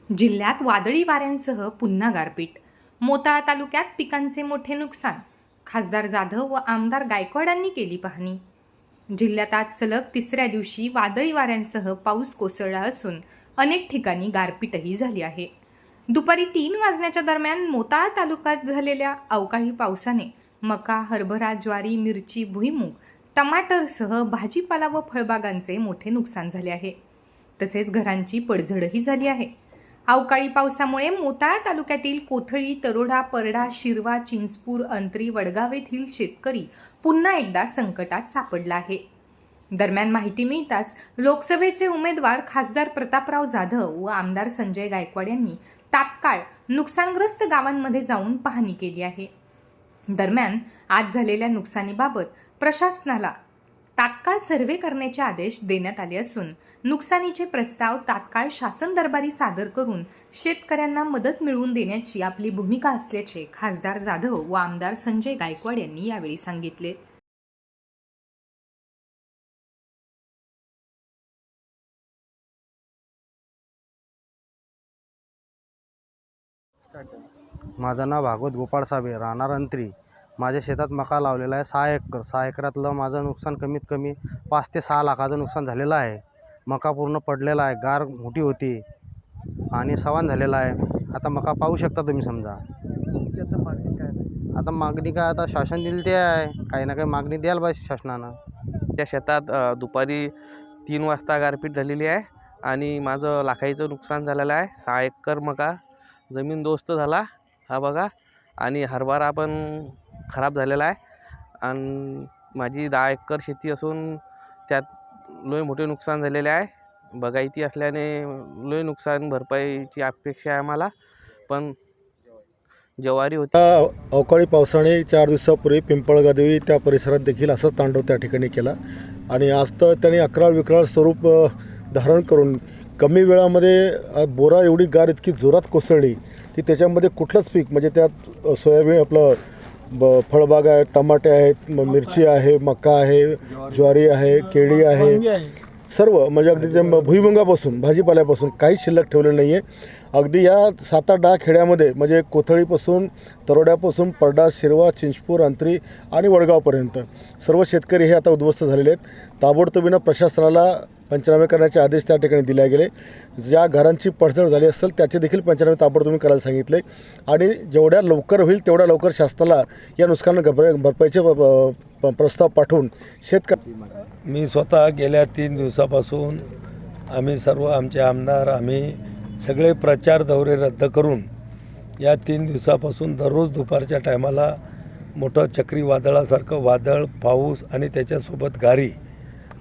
जिल्ह्यात वादळी वाऱ्यांसह पुन्हा गारपीट. मोताळा तालुक्यात पिकांचे मोठे नुकसान. खासदार जाधव व आमदार गायकवाडांनी केली पाहणी. जिल्ह्यात आज सलग तिसऱ्या दिवशी वादळी वाऱ्यांसह पाऊस कोसळला असून अनेक ठिकाणी गारपीटही झाली आहे. दुपारी 3 वाजण्याच्या दरम्यान मोताळा तालुक्यात झालेल्या अवकाळी पावसाने मका, हरभरा, ज्वारी, मिरची, भुईमूग, टमाटरसह भाजीपाला व फळबागांचे मोठे नुकसान झाले आहे. तसेच घरांची पडझडही झाली आहे. अवकाळी पावसामुळे मोताळा तालुक्यातील कोथळी, तरोडा, परडा, शिरवा, चिंचपूर, अंतरी, वडगाव येथील शेतकरी पुन्हा एकदा संकटात सापडला आहे. दरम्यान माहिती मिळताच लोकसभेचे उमेदवार खासदार प्रतापराव जाधव व आमदार संजय गायकवाड यांनी तात्काळ नुकसानग्रस्त गावांमध्ये जाऊन पाहणी केली आहे. दरम्यान आज झालेल्या नुकसानीबाबत प्रशासनाला तात्काळ सर्व्हे करण्याचे आदेश देण्यात आले असून नुकसानीचे प्रस्ताव तात्काळ शासन दरबारी सादर करून शेतकऱ्यांना मदत मिळवून देण्याची आपली भूमिका असल्याचे खासदार जाधव व आमदार संजय गायकवाड यांनी यावेळी सांगितले. माझं नाव भागवत गोपाळ साबे, राहणार अंतरी. माझ्या शेतात मका लावलेला आहे 6 एकर. 6 एकरातलं माझं नुकसान कमीत कमी 5 ते 6 लाखाचं नुकसान झालेलं आहे. मका पूर्ण पडलेला आहे, गार मोठी होती आणि सवान झालेला आहे. आता मका पाहू शकता तुम्ही समजा. आता मागणी काय, आता शासन दिलं ते आहे, काही ना काही मागणी द्यायला पाहिजे शासनानं. त्या शेतात दुपारी 3 वाजता गारपीट झालेली आहे आणि माझं लाखाचं नुकसान झालेलं आहे. 6 एकर मका जमीन दोस्त झाला हा बघा, आणि हरभरा पण खराब झालेला आहे. आणि माझी 10 एकर शेती असून त्यात लय मोठे नुकसान झालेले आहे. बागायती असल्याने लय नुकसान भरपाईची अपेक्षा आहे आम्हाला. पण ज्वारी होती. अवकाळी पावसाने 4 दिवसापूर्वी पिंपळगादेवी त्या परिसरात देखील असंच तांडव त्या ठिकाणी केला आणि आज तर त्यांनी अकराळ विकराळ स्वरूप धारण करून कमी वेळामध्ये बोरा एवढी गार इतकी जोरात कोसळली की त्याच्यामध्ये कुठलंच पीक, म्हणजे त्यात सोयाबीन, आपलं फळबाग आहे, टमाटे आहेत, मिरची आहे, मका आहे, ज्वारी आहे, केळी आहे, सर्व म्हणजे अगदी ते भुईमुगापासून भाजीपाल्यापासून काहीच शिल्लक ठेवलेलं नाही आहे. अगदी या 7-8 खेड्यामध्ये म्हणजे कोथळीपासून, तरोड्यापासून, परडा, शिरवा, चिंचपूर, अंतरी आणि वडगावपर्यंत सर्व शेतकरी हे आता उद्ध्वस्त झालेले आहेत. ताबडतोबीनं प्रशासनाला पंचनामे करण्याचे आदेश त्या ठिकाणी दिले गेले. ज्या घरांची पडझड झाली असेल त्याचे देखील पंचनामे ताबडतोबी करायला सांगितले आणि जेवढ्या लवकर होईल तेवढ्या लवकर शासनाला या नुकसान भरपाईचे प्रस्ताव पाठवून मी स्वतः गेल्या 3 दिवसापासून आम्ही सर्व आमचे आमदार, आम्ही सगळे प्रचार दौरे रद्द करून या 3 दिवसापासून दररोज दुपारच्या टायमाला मोठं चक्रीवादळासारखं वादळ, पाऊस आणि त्याच्यासोबत गारी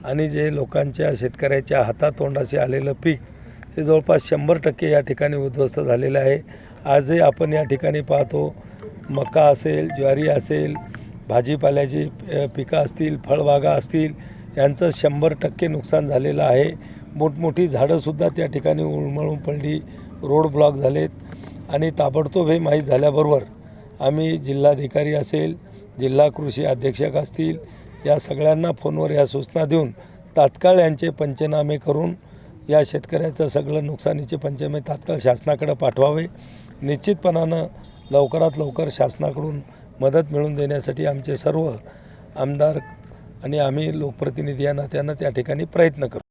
आणि जे लोकांच्या शेतकऱ्याच्या हातातोंडाशी आलेलं पीक हे जवळपास 100% या ठिकाणी उद्ध्वस्त झालेलं आहे. आजही आपण या ठिकाणी पाहतो, मका असेल, ज्वारी असेल, भाजीपाल्याची पिकं असतील, फळबागा असतील, यांचं 100% नुकसान झालेलं आहे. मोठमोठी झाडंसुद्धा त्या ठिकाणी उन्मळून पडली, रोड ब्लॉक झालेत आणि ताबडतोब हे माहीत झाल्याबरोबर आम्ही जिल्हाधिकारी असेल, जिल्हा कृषी अधीक्षक असतील, या सगळ्यांना फोनवर या सूचना देऊन तात्काळ यांचे पंचनामे करून या शेतकऱ्याचं सगळं नुकसानीचे पंचनामे तात्काळ शासनाकडे पाठवावे. निश्चितपणानं लवकरात लवकर शासनाकडून मदत मिळवून देण्यासाठी आमचे सर्व आमदार आणि आम्ही लोकप्रतिनिधी या नात्यानं त्या ठिकाणी प्रयत्न करू.